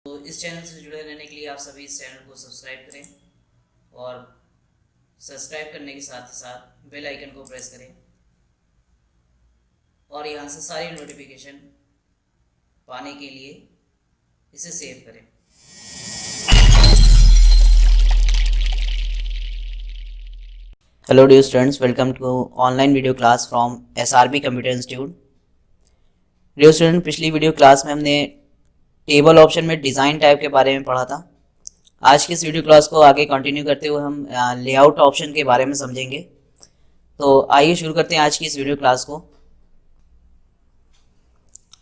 तो इस चैनल से जुड़े रहने के लिए आप सभी इस चैनल को सब्सक्राइब करें और सब्सक्राइब करने के साथ ही साथ बेल आइकन को प्रेस करें और यहाँ से सारी नोटिफिकेशन पाने के लिए इसे सेव करें। Hello dear students, welcome to online video class from SRB computer institute. Dear student, पिछली वीडियो क्लास में हमने टेबल ऑप्शन में डिज़ाइन टाइप के बारे में पढ़ा था। आज की इस वीडियो क्लास को आगे कंटिन्यू करते हुए हम लेआउट ऑप्शन के बारे में समझेंगे। तो आइए शुरू करते हैं आज की इस वीडियो क्लास को।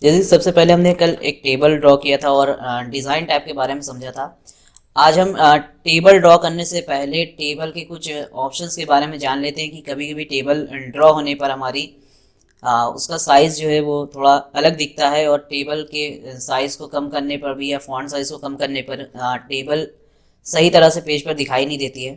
जैसे सबसे पहले हमने कल एक टेबल ड्रॉ किया था और डिज़ाइन टाइप के बारे में समझा था। आज हम टेबल ड्रॉ करने से पहले टेबल के कुछ ऑप्शंस के बारे में जान लेते हैं कि कभी कभी टेबल ड्रॉ होने पर हमारी उसका साइज़ जो है वो थोड़ा अलग दिखता है और टेबल के साइज़ को कम करने पर भी या फॉन्ट साइज़ को कम करने पर टेबल सही तरह से पेज पर दिखाई नहीं देती है।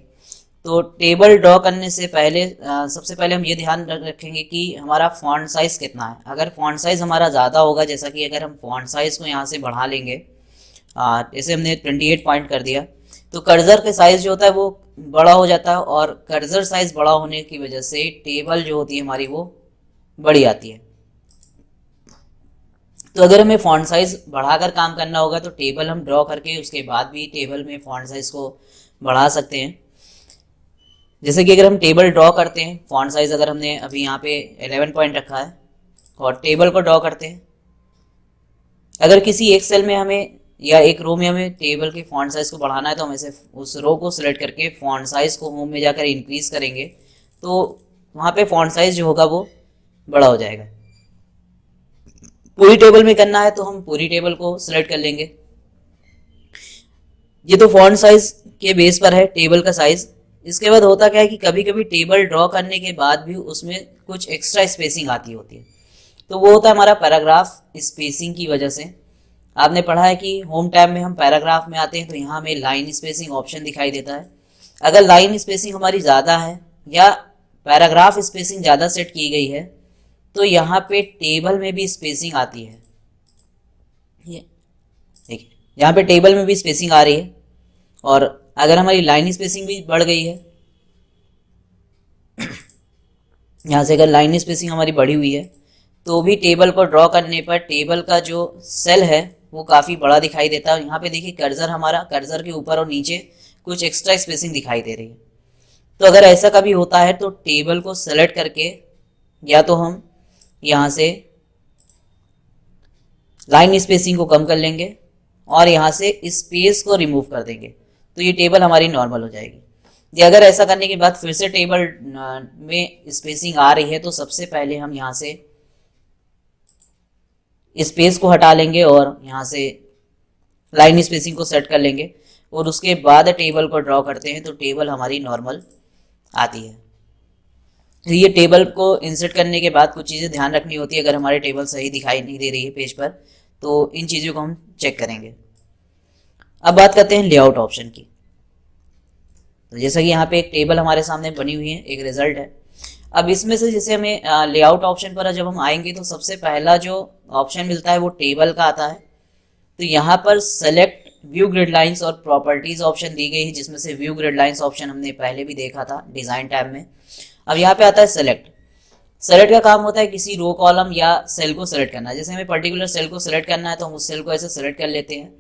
तो टेबल ड्रॉ करने से पहले सबसे पहले हम ये ध्यान रखेंगे कि हमारा फॉन्ट साइज़ कितना है। अगर फॉन्ट साइज़ हमारा ज़्यादा होगा, जैसा कि अगर हम फॉन्ट साइज़ को यहाँ से बढ़ा लेंगे, जैसे हमने 28 पॉइंट कर दिया, तो कर्सर का साइज़ जो होता है वो बड़ा हो जाता है और कर्सर साइज़ बड़ा होने की वजह से टेबल जो होती है हमारी वो बड़ी आती है। तो अगर हमें फॉन्ट साइज़ बढ़ाकर काम करना होगा तो टेबल हम ड्रॉ करके उसके बाद भी टेबल में फॉन्ट साइज़ को बढ़ा सकते हैं। जैसे कि अगर हम टेबल ड्रॉ करते हैं, फॉन्ट साइज़ अगर हमने अभी यहाँ पे 11 पॉइंट रखा है और टेबल को ड्रॉ करते हैं, अगर किसी एक सेल में हमें या एक रो में हमें टेबल के फॉन्ट साइज़ को बढ़ाना है तो हम ऐसे उस रो को सिलेक्ट करके फॉन्ट साइज़ को होम में जाकर इंक्रीज़ करेंगे तो वहाँ पे फॉन्ट साइज़ जो होगा वो बड़ा हो जाएगा। पूरी टेबल में करना है तो हम पूरी टेबल को सिलेक्ट कर लेंगे। ये तो फॉन्ट साइज़ के बेस पर है टेबल का साइज़। इसके बाद होता क्या है कि कभी कभी टेबल ड्रॉ करने के बाद भी उसमें कुछ एक्स्ट्रा स्पेसिंग आती होती है, तो वो होता है हमारा पैराग्राफ स्पेसिंग की वजह से। आपने पढ़ा है कि होम टैब में हम पैराग्राफ में आते हैं तो यहाँ हमें लाइन स्पेसिंग ऑप्शन दिखाई देता है। अगर लाइन स्पेसिंग हमारी ज़्यादा है या पैराग्राफ स्पेसिंग ज़्यादा सेट की गई है तो यहाँ पे टेबल में भी स्पेसिंग आती है। ये देखिए, यहाँ पे टेबल में भी स्पेसिंग आ रही है और अगर हमारी लाइन स्पेसिंग भी बढ़ गई है, यहाँ से अगर लाइन स्पेसिंग हमारी बढ़ी हुई है तो भी टेबल को ड्रॉ करने पर टेबल का जो सेल है वो काफ़ी बड़ा दिखाई देता है। यहाँ पे देखिए कर्सर हमारा कर्सर के ऊपर और नीचे कुछ एक्स्ट्रा स्पेसिंग दिखाई दे रही है। तो अगर ऐसा कभी होता है तो टेबल को सेलेक्ट करके या तो हम यहाँ से लाइन स्पेसिंग को कम कर लेंगे और यहाँ से स्पेस को रिमूव कर देंगे तो ये टेबल हमारी नॉर्मल हो जाएगी। या अगर ऐसा करने के बाद फिर से टेबल में स्पेसिंग आ रही है तो सबसे पहले हम यहाँ से स्पेस को हटा लेंगे और यहाँ से लाइन स्पेसिंग को सेट कर लेंगे और उसके बाद टेबल को ड्रॉ करते हैं तो टेबल हमारी नॉर्मल आती है। तो ये टेबल को इंसर्ट करने के बाद कुछ चीज़ें ध्यान रखनी होती है। अगर हमारी टेबल सही दिखाई नहीं दे रही है पेज पर तो इन चीज़ों को हम चेक करेंगे। अब बात करते हैं लेआउट ऑप्शन की। तो जैसा कि यहाँ पे एक टेबल हमारे सामने बनी हुई है, एक रिजल्ट है। अब इसमें से जैसे हमें लेआउट ऑप्शन पर जब हम आएंगे तो सबसे पहला जो ऑप्शन मिलता है वो टेबल का आता है। तो यहाँ पर सेलेक्ट व्यू ग्रिड लाइंस और प्रॉपर्टीज ऑप्शन दी गई है, जिसमें से व्यू ग्रिड लाइंस ऑप्शन हमने पहले भी देखा था डिज़ाइन टैब में। अब यहाँ पे आता है सेलेक्ट। सेलेक्ट का काम होता है किसी रो कॉलम या सेल को सेलेक्ट करना। जैसे हमें पर्टिकुलर सेल को सेलेक्ट करना है तो हम उस सेल को ऐसे सेलेक्ट कर लेते हैं,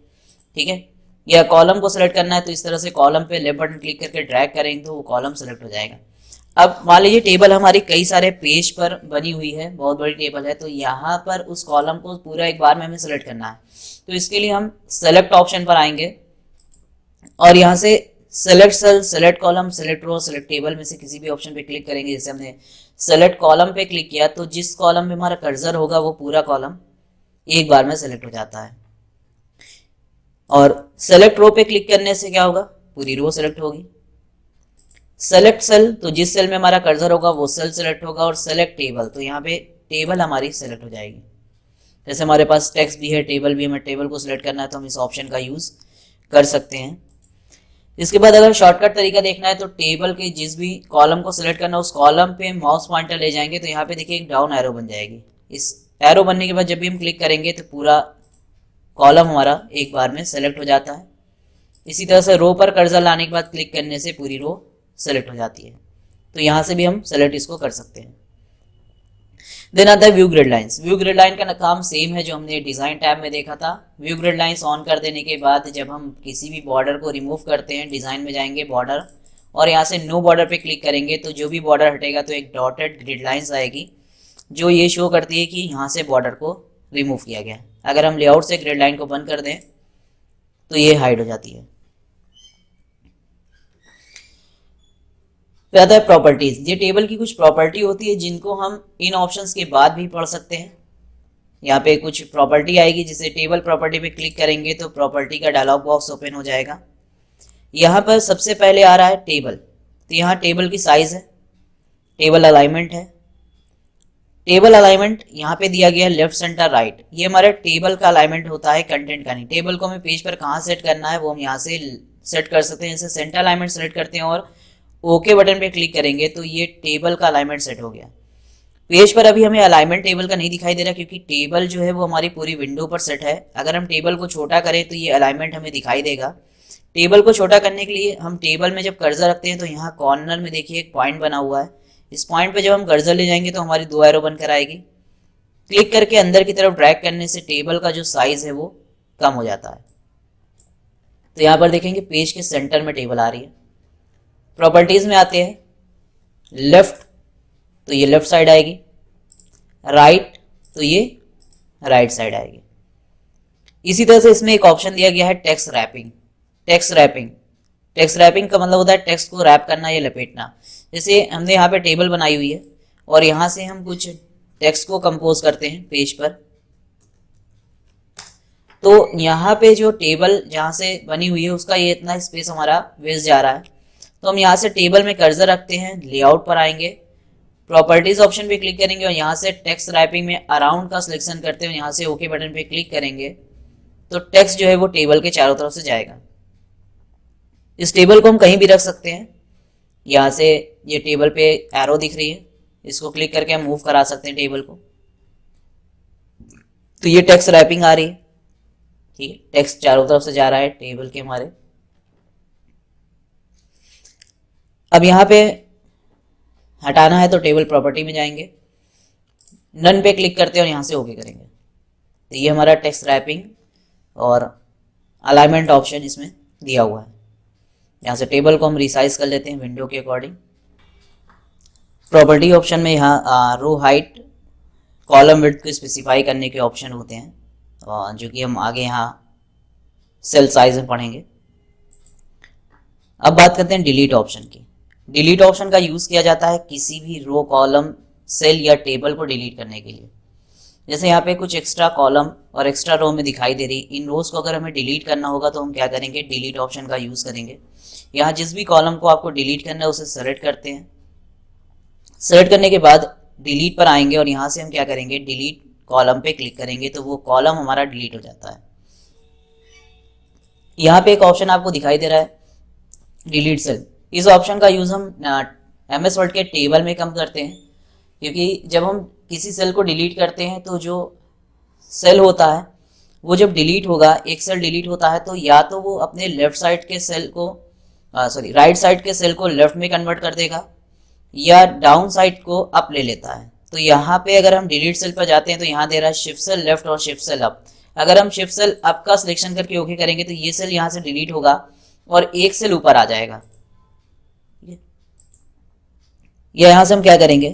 ठीक है। या कॉलम को सेलेक्ट करना है तो इस तरह से कॉलम पे लेफ्ट बटन क्लिक करके ड्रैग करेंगे तो वो कॉलम सेलेक्ट हो जाएगा। अब मान लीजिए टेबल हमारी कई सारे पेज पर बनी हुई है, बहुत बड़ी टेबल है, तो यहाँ पर उस कॉलम को पूरा एक बार में हमें सेलेक्ट करना है। तो इसके लिए हम सेलेक्ट ऑप्शन पर आएंगे और यहाँ से select cell, select column, select row, select table में से किसी भी ऑप्शन पे क्लिक करेंगे। जैसे हमने सेलेक्ट कॉलम पे क्लिक किया तो जिस कॉलम में हमारा कर्सर होगा वो पूरा कॉलम एक बार में सेलेक्ट हो जाता है। और सेलेक्ट रो पे क्लिक करने से क्या होगा, पूरी रो सेलेक्ट होगी। सेलेक्ट सेल, तो जिस सेल में हमारा कर्सर होगा वो सेल सेलेक्ट होगा। और सेलेक्ट टेबल, तो यहाँ पे टेबल हमारी सेलेक्ट हो जाएगी। जैसे हमारे पास टेक्स्ट भी है, टेबल भी, हमें टेबल को सिलेक्ट करना है तो हम इस ऑप्शन का यूज़ कर सकते हैं। इसके बाद अगर शॉर्टकट तरीका देखना है तो टेबल के जिस भी कॉलम को सिलेक्ट करना है उस कॉलम पे माउस पॉइंटर ले जाएंगे तो यहाँ पे देखिए एक डाउन एरो बन जाएगी। इस एरो बनने के बाद जब भी हम क्लिक करेंगे तो पूरा कॉलम हमारा एक बार में सेलेक्ट हो जाता है। इसी तरह से रो पर कर्सर लाने के बाद क्लिक करने से पूरी रो सेलेक्ट हो जाती है। तो यहाँ से भी हम सेलेक्ट इसको कर सकते हैं। देन आता है view grid lines. View grid line का काम सेम है जो हमने डिजाइन टैब में देखा था। व्यू ग्रिड लाइंस ऑन कर देने के बाद जब हम किसी भी बॉर्डर को रिमूव करते हैं, डिजाइन में जाएंगे बॉर्डर, और यहाँ से नो बॉर्डर पे क्लिक करेंगे तो जो भी बॉर्डर हटेगा तो एक डॉटेड ग्रिड लाइंस आएगी जो ये शो करती है कि यहाँ से बॉर्डर को रिमूव किया गया। अगर हम लेआउट से ग्रिड लाइन को बंद कर दें तो ये हाइड हो जाती है। फिर आता है प्रॉपर्टीज। ये टेबल की कुछ प्रॉपर्टी होती है जिनको हम इन ऑप्शंस के बाद भी पढ़ सकते हैं। यहाँ पे कुछ प्रॉपर्टी आएगी, जिसे टेबल प्रॉपर्टी पे क्लिक करेंगे तो प्रॉपर्टी का डायलॉग बॉक्स ओपन हो जाएगा। यहाँ पर सबसे पहले आ रहा है टेबल। तो यहाँ टेबल की साइज है, टेबल अलाइनमेंट है। टेबल अलाइनमेंट यहाँ पे दिया गया है लेफ्ट सेंटर राइट। ये हमारे टेबल का अलाइनमेंट होता है, कंटेंट का नहीं। टेबल को हमें पेज पर कहाँ सेट करना है वो हम यहाँ से सेट कर सकते हैं। जैसे सेंटर अलाइनमेंट सेलेक्ट करते हैं और ओके बटन पे क्लिक करेंगे तो ये टेबल का अलाइनमेंट सेट हो गया। पेज पर अभी हमें अलाइनमेंट टेबल का नहीं दिखाई दे रहा क्योंकि टेबल जो है वो हमारी पूरी विंडो पर सेट है। अगर हम टेबल को छोटा करें तो ये अलाइनमेंट हमें दिखाई देगा। टेबल को छोटा करने के लिए हम टेबल में जब कर्सर रखते हैं तो यहाँ कॉर्नर में देखिए एक पॉइंट बना हुआ है। इस पॉइंट पे जब हम कर्सर ले जाएंगे तो हमारी 2 एरो बनकर आएगी। क्लिक करके अंदर की तरफ ड्रैग करने से टेबल का जो साइज है वो कम हो जाता है। तो यहाँ पर देखेंगे पेज के सेंटर में टेबल आ रही है। प्रॉपर्टीज में आते हैं, लेफ्ट तो ये लेफ्ट साइड आएगी, राइट तो ये राइट साइड आएगी। इसी तरह से इसमें एक ऑप्शन दिया गया है टेक्स्ट रैपिंग। टेक्स्ट रैपिंग का मतलब होता है टेक्स्ट को रैप करना या लपेटना। जैसे हमने यहाँ पे टेबल बनाई हुई है और यहाँ से हम कुछ टेक्स्ट को कंपोज करते हैं पेज पर, तो यहाँ पे जो टेबल जहाँ से बनी हुई है उसका ये इतना स्पेस हमारा वेस्ट जा रहा है। तो हम यहाँ से टेबल में कर्सर रखते हैं, लेआउट पर आएंगे, प्रॉपर्टीज ऑप्शन पे क्लिक करेंगे और यहाँ से टेक्स्ट रैपिंग में अराउंड का सिलेक्शन करते हैं। यहाँ से ओके बटन पे क्लिक करेंगे तो टेक्स्ट जो है वो टेबल के चारों तरफ से जाएगा। इस टेबल को हम कहीं भी रख सकते हैं। यहाँ से ये टेबल पे एरो दिख रही है, इसको क्लिक करके हम मूव करा सकते हैं टेबल को। तो ये टेक्स्ट रैपिंग आ रही है, ठीक है, टेक्स्ट चारों तरफ से जा रहा है टेबल के हमारे। अब यहाँ पे हटाना है तो टेबल प्रॉपर्टी में जाएंगे, नन पे क्लिक करते हैं और यहाँ से ओके करेंगे। तो ये हमारा टेक्स्ट रैपिंग और अलाइनमेंट ऑप्शन इसमें दिया हुआ है। यहाँ से टेबल को हम रिसाइज कर लेते हैं विंडो के अकॉर्डिंग। प्रॉपर्टी ऑप्शन में यहाँ रो हाइट, कॉलम विड्थ को स्पेसिफाई करने के ऑप्शन होते हैं जो कि हम आगे यहाँ सेल साइज में पढ़ेंगे। अब बात करते हैं डिलीट ऑप्शन की। डिलीट ऑप्शन का यूज़ किया जाता है किसी भी रो, कॉलम, सेल या टेबल को डिलीट करने के लिए। जैसे यहाँ पे कुछ एक्स्ट्रा कॉलम और एक्स्ट्रा रो में दिखाई दे रही, इन रोज को अगर हमें डिलीट करना होगा तो हम क्या करेंगे, डिलीट ऑप्शन का यूज़ करेंगे। यहाँ जिस भी कॉलम को आपको डिलीट करना है उसे सेलेक्ट करते हैं। सेलेक्ट करने के बाद डिलीट पर आएंगे और यहाँ से हम क्या करेंगे, डिलीट कॉलम पे क्लिक करेंगे तो वो कॉलम हमारा डिलीट हो जाता है। यहाँ पे एक ऑप्शन आपको दिखाई दे रहा है डिलीट सेल। इस ऑप्शन का यूज़ हम MS वर्ड के टेबल में कम करते हैं, क्योंकि जब हम किसी सेल को डिलीट करते हैं तो जो सेल होता है वो जब डिलीट होगा, एक सेल डिलीट होता है तो या तो वो अपने लेफ्ट साइड के सेल को राइट साइड के सेल को लेफ्ट में कन्वर्ट कर देगा या डाउन साइड को अप ले लेता है। तो यहाँ पे अगर हम डिलीट सेल पर जाते हैं तो यहाँ दे रहा है शिफ्ट सेल लेफ्ट और शिफ्ट सेल अप। अगर हम शिफ्ट सेल अप का सिलेक्शन करके ओके करेंगे तो ये सेल यहाँ से डिलीट होगा और एक सेल ऊपर आ जाएगा। या यहाँ से हम क्या करेंगे,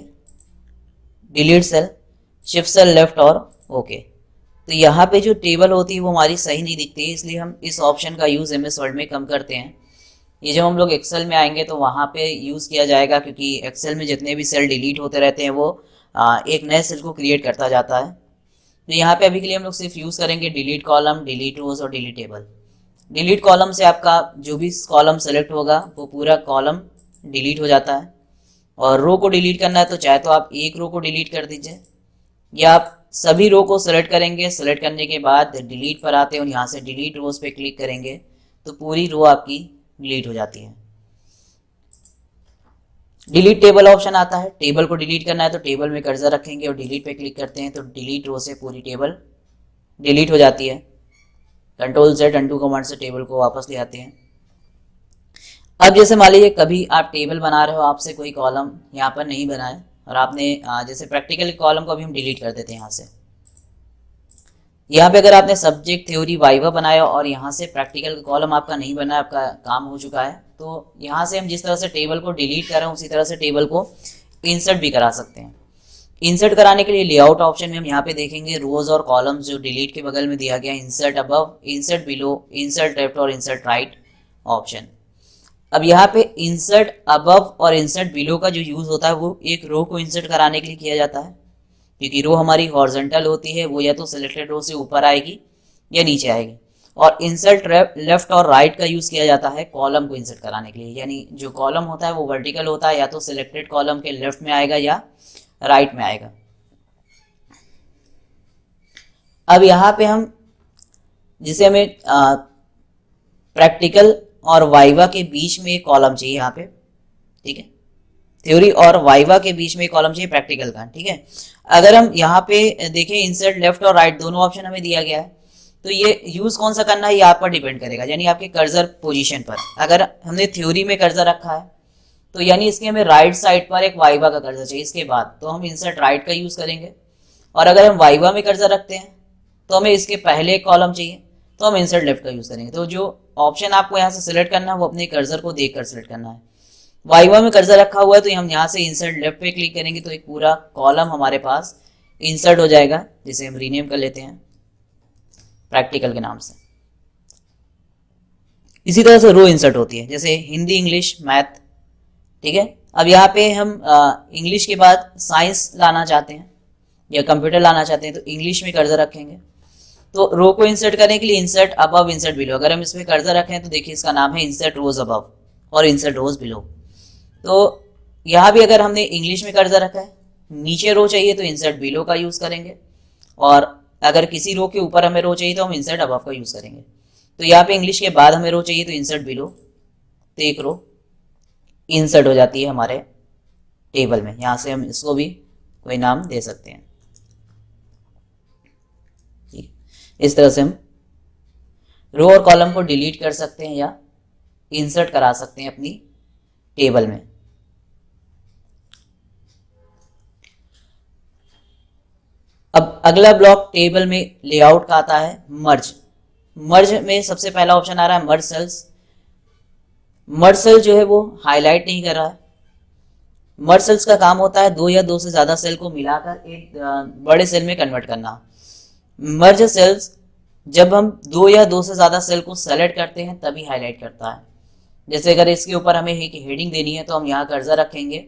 delete cell, shift cell left और ओके। तो यहाँ पे जो टेबल होती है वो हमारी सही नहीं दिखती है, इसलिए हम इस ऑप्शन का यूज़ MS वर्ड में कम करते हैं। ये जब हम लोग एक्सेल में आएंगे तो वहाँ पे यूज़ किया जाएगा, क्योंकि एक्सेल में जितने भी सेल डिलीट होते रहते हैं वो एक नए सेल को क्रिएट करता जाता है। तो यहाँ पे अभी के लिए हम लोग सिर्फ यूज़ करेंगे डिलीट कॉलम, डिलीट रोज और डिलीट टेबल। डिलीट कॉलम से आपका जो भी कॉलम सेलेक्ट होगा वो पूरा कॉलम डिलीट हो जाता है। और रो को डिलीट करना है तो चाहे तो आप एक रो को डिलीट कर दीजिए या आप सभी रो को सेलेक्ट करेंगे। सेलेक्ट करने के बाद डिलीट पर आते हैं और यहाँ से डिलीट रोज पे क्लिक करेंगे तो पूरी रो आपकी डिलीट हो जाती है। डिलीट टेबल ऑप्शन आता है, टेबल को डिलीट करना है तो टेबल में कर्सर रखेंगे और डिलीट पे क्लिक करते हैं तो डिलीट रो से पूरी टेबल डिलीट हो जाती है। कंट्रोल Z अनडू कमांड से टेबल को वापस ले आते हैं। अब जैसे मान लीजिए कभी आप टेबल बना रहे हो, आपसे कोई कॉलम यहाँ पर नहीं बना है और आपने जैसे प्रैक्टिकल कॉलम को भी हम डिलीट कर देते हैं यहाँ से। यहाँ पे अगर आपने सब्जेक्ट थ्योरी वाइवा बनाया और यहाँ से प्रैक्टिकल कॉलम आपका नहीं बना, आपका काम हो चुका है, तो यहाँ से हम जिस तरह से टेबल को डिलीट कर रहे हैं उसी तरह से टेबल को इंसर्ट भी करा सकते हैं। इंसर्ट कराने के लिए लेआउट ऑप्शन में हम यहाँ पे देखेंगे रोज और कॉलम्स जो डिलीट के बगल में दिया गया, insert above, insert below, insert left और इंसर्ट राइट ऑप्शन। अब यहाँ पे इंसर्ट अबव और इंसर्ट बिलो का जो यूज होता है वो एक रो को इंसर्ट कराने के लिए किया जाता है, क्योंकि रो हमारी हॉरिजॉन्टल होती है, वो या तो सिलेक्टेड रो से ऊपर आएगी या नीचे आएगी। और इंसर्ट लेफ्ट और राइट का यूज किया जाता है कॉलम को इंसर्ट कराने के लिए, यानी जो कॉलम होता है वो वर्टिकल होता है, या तो सिलेक्टेड कॉलम के लेफ्ट में आएगा या राइट में आएगा। अब यहाँ पे हम जिसे हमें प्रैक्टिकल और वाइवा के बीच में एक कॉलम चाहिए यहाँ पे, ठीक है, थ्योरी और वाइवा के बीच में एक कॉलम चाहिए प्रैक्टिकल का, ठीक है। अगर हम यहाँ पे देखें इंसर्ट लेफ्ट और राइट दोनों ऑप्शन हमें दिया गया है, तो ये यूज कौन सा करना है ये आप पर डिपेंड करेगा, यानी आपके कर्सर पोजीशन पर। अगर हमने थ्योरी में कर्सर रखा है तो यानी इसके हमें राइट साइड पर एक वाइवा का कर्सर चाहिए इसके बाद, तो हम इंसर्ट राइट का यूज करेंगे। और अगर हम वाइवा में कर्सर रखते हैं तो हमें इसके पहले एक कॉलम चाहिए, तो हम इंसर्ट लेफ्ट का यूज करेंगे। तो जो ऑप्शन आपको यहाँ से सिलेक्ट करना है वो अपने कर्सर को देखकर सिलेक्ट करना है। वाइवा में कर्सर रखा हुआ है तो हम यहाँ से इंसर्ट लेफ्ट पे क्लिक करेंगे तो एक पूरा कॉलम हमारे पास इंसर्ट हो जाएगा, जिसे हम रीनेम कर लेते हैं प्रैक्टिकल के नाम से। इसी तरह से रो इंसर्ट होती है, जैसे हिंदी, इंग्लिश, मैथ, ठीक है। अब यहाँ पे हम इंग्लिश के बाद साइंस लाना चाहते हैं या कंप्यूटर लाना चाहते हैं तो इंग्लिश में कर्सर रखेंगे। तो रो को इंसर्ट करने के लिए इंसर्ट अबव, इंसर्ट बिलो, अगर हम इसमें कर्सर रखें तो देखिए इसका नाम है इंसर्ट रोज अबव और इंसर्ट रोज बिलो। तो यहाँ भी अगर हमने इंग्लिश में कर्सर रखा है, नीचे रो चाहिए तो इंसर्ट बिलो का यूज करेंगे, और अगर किसी रो के ऊपर हमें रो चाहिए तो हम इंसर्ट अबव का यूज करेंगे। तो यहाँ पे इंग्लिश के बाद हमें रो चाहिए तो इंसर्ट बिलो, तो एक रो इंसर्ट हो जाती है हमारे टेबल में। यहाँ से हम इसको भी कोई नाम दे सकते हैं। इस तरह से हम रो और कॉलम को डिलीट कर सकते हैं या इंसर्ट करा सकते हैं अपनी टेबल में। अब अगला ब्लॉक टेबल में लेआउट का आता है मर्ज। मर्ज में सबसे पहला ऑप्शन आ रहा है मर्ज सेल्स। मर्ज सेल जो है वो हाईलाइट नहीं कर रहा है। मर्ज सेल्स का काम होता है दो या दो से ज्यादा सेल को मिलाकर एक बड़े सेल में कन्वर्ट करना। मर्ज सेल्स जब हम दो या दो से ज्यादा सेल को सेलेक्ट करते हैं तभी हाईलाइट करता है। जैसे अगर इसके ऊपर हमें एक हेडिंग देनी है तो हम यहाँ कर्सर रखेंगे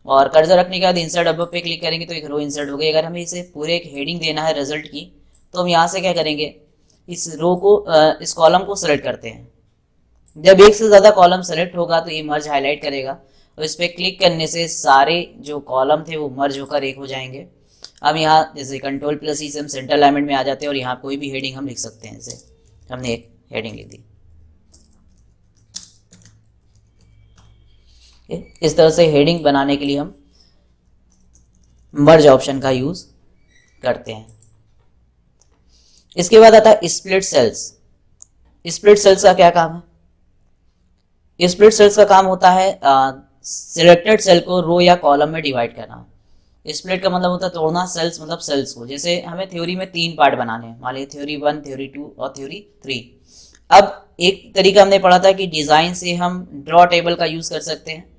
और कर्सर रखने के बाद इंसर्ट अबव पे क्लिक करेंगे तो एक रो इंसर्ट हो गई। अगर हमें इसे पूरे एक हेडिंग देना है रिजल्ट की तो हम यहाँ से क्या करेंगे, इस रो को इस कॉलम को सेलेक्ट करते हैं। जब एक से ज़्यादा कॉलम सेलेक्ट होगा तो ये मर्ज हाईलाइट करेगा और इस पर क्लिक करने से सारे जो कॉलम थे वो मर्ज होकर एक हो जाएंगे। अब यहाँ जैसे कंट्रोल प्लस ई से हम सेंटर अलाइनमेंट में आ जाते हैं और यहाँ कोई भी हेडिंग हम लिख सकते हैं। जैसे हमने एक हेडिंग लिख दी, इस तरह से हेडिंग बनाने के लिए हम मर्ज ऑप्शन का यूज करते हैं। इसके बाद आता है स्प्लिट सेल्स। स्प्लिट सेल्स का क्या काम है? स्प्लिट सेल्स का काम होता है सिलेक्टेड सेल को रो या कॉलम में डिवाइड करना। स्प्लिट का मतलब होता है तोड़ना, सेल्स मतलब सेल्स को। जैसे हमें थ्योरी में 3 पार्ट बनाने हैं, मान लीजिए थ्योरी 1, थ्योरी 2 और थ्योरी 3। अब एक तरीका हमने पढ़ा था कि डिजाइन से हम ड्रॉ टेबल का यूज कर सकते हैं।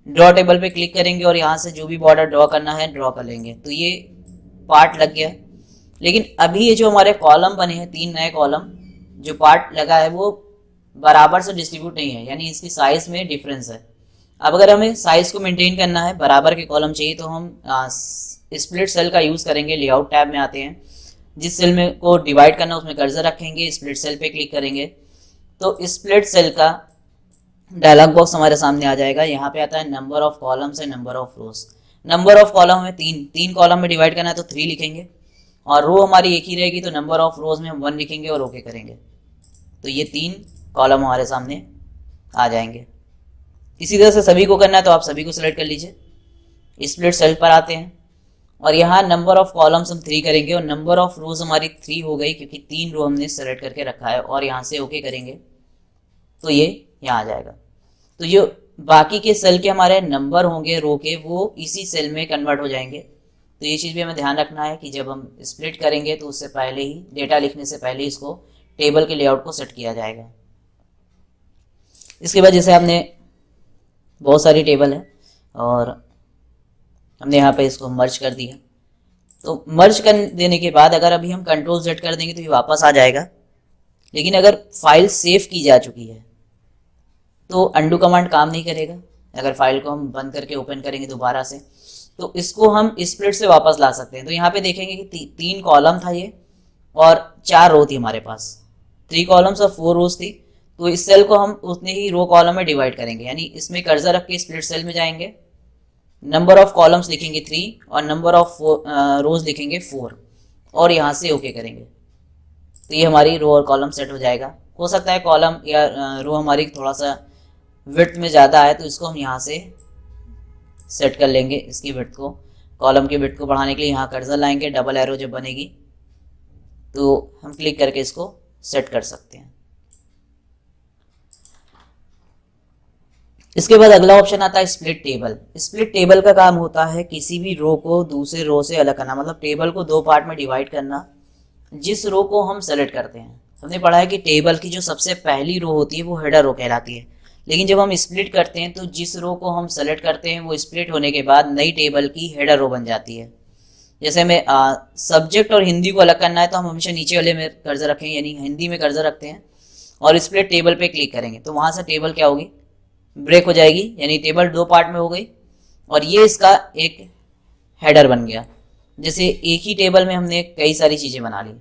ड्रॉ टेबल पे क्लिक करेंगे और यहाँ से जो भी बॉर्डर ड्रॉ करना है ड्रॉ कर लेंगे, तो ये पार्ट लग गया। लेकिन अभी ये जो हमारे कॉलम बने हैं 3 नए कॉलम, जो पार्ट लगा है वो बराबर से डिस्ट्रीब्यूट नहीं है, यानी इसकी साइज में डिफरेंस है। अब अगर हमें साइज को मेंटेन करना है, बराबर के कॉलम चाहिए, तो हम स्प्लिट सेल का यूज करेंगे। लेआउट टैब में आते हैं, जिस सेल में को डिवाइड करना उसमें कर्सर रखेंगे, स्प्लिट सेल पे क्लिक करेंगे तो स्प्लिट सेल का डायलॉग बॉक्स हमारे सामने आ जाएगा। यहाँ पे आता है number of columns and number of rose. Number of column हमें 3 कॉलम में डिवाइड करना है तो 3 लिखेंगे, और रो हमारी एक ही रहेगी तो नंबर ऑफ रोज में हम 1 लिखेंगे और ओके करेंगे, तो ये 3 कॉलम हमारे सामने आ जाएंगे। इसी तरह से सभी को करना है तो आप सभी को सिलेक्ट कर लीजिए। स्प्लिट सेल पर आते हैं और यहाँ नंबर ऑफ कॉलम्स हम 3 करेंगे और नंबर ऑफ रोज हमारी 3 हो गई क्योंकि 3 रो हमने सेलेक्ट करके रखा है, और यहाँ से ओके करेंगे तो ये यहाँ आ जाएगा। तो जो बाकी के सेल के हमारे नंबर होंगे रो के, वो इसी सेल में कन्वर्ट हो जाएंगे। तो ये चीज़ भी हमें ध्यान रखना है कि जब हम स्प्लिट करेंगे तो उससे पहले ही, डेटा लिखने से पहले इसको टेबल के लेआउट को सेट किया जाएगा। इसके बाद जैसे हमने बहुत सारी टेबल है और हमने यहाँ पे इसको मर्ज कर दिया, तो मर्ज कर देने के बाद अगर अभी हम कंट्रोल Z कर देंगे तो ये वापस आ जाएगा। लेकिन अगर फाइल सेव की जा चुकी है तो अंडू कमांड काम नहीं करेगा। अगर फाइल को हम बंद करके ओपन करेंगे दोबारा से, तो इसको हम स्प्लिट से वापस ला सकते हैं। तो यहाँ पे देखेंगे कि 3 कॉलम था ये और 4 रो थी हमारे पास, 3 कॉलम्स और 4 रोज थी। तो इस सेल को हम उतने ही रो कॉलम में डिवाइड करेंगे, यानी इसमें कर्सर रख के स्प्लिट सेल में जाएंगे, नंबर ऑफ कॉलम्स लिखेंगे 3 और नंबर ऑफ रोज लिखेंगे 4 और यहाँ से ओके करेंगे। तो ये हमारी रो और कॉलम सेट हो जाएगा। हो सकता है कॉलम या रो हमारी थोड़ा सा विड्थ में ज़्यादा है, तो इसको हम यहाँ से सेट कर लेंगे, इसकी विड्थ को, कॉलम की विड्थ को बढ़ाने के लिए यहाँ कर्सर लाएंगे, डबल एरो जब बनेगी तो हम क्लिक करके इसको सेट कर सकते हैं। इसके बाद अगला ऑप्शन आता है स्प्लिट टेबल। स्प्लिट टेबल का काम होता है किसी भी रो को दूसरे रो से अलग करना, मतलब टेबल को 2 पार्ट में डिवाइड करना। जिस रो को हम सेलेक्ट करते हैं, हमने पढ़ा है कि टेबल की जो सबसे पहली रो होती है वो हेडर रो कहलाती है, लेकिन जब हम स्प्लिट करते हैं तो जिस रो को हम सेलेक्ट करते हैं वो स्प्लिट होने के बाद नई टेबल की हेडर रो बन जाती है। जैसे हमें सब्जेक्ट और हिंदी को अलग करना है तो हम हमेशा नीचे वाले में कर्सर रखेंगे, यानी हिंदी में कर्सर रखते हैं और स्प्लिट टेबल पे क्लिक करेंगे तो वहाँ से टेबल क्या होगी, ब्रेक हो जाएगी, यानी टेबल 2 पार्ट में हो गई और ये इसका एक हेडर बन गया। जैसे एक ही टेबल में हमने कई सारी चीज़ें बना ली।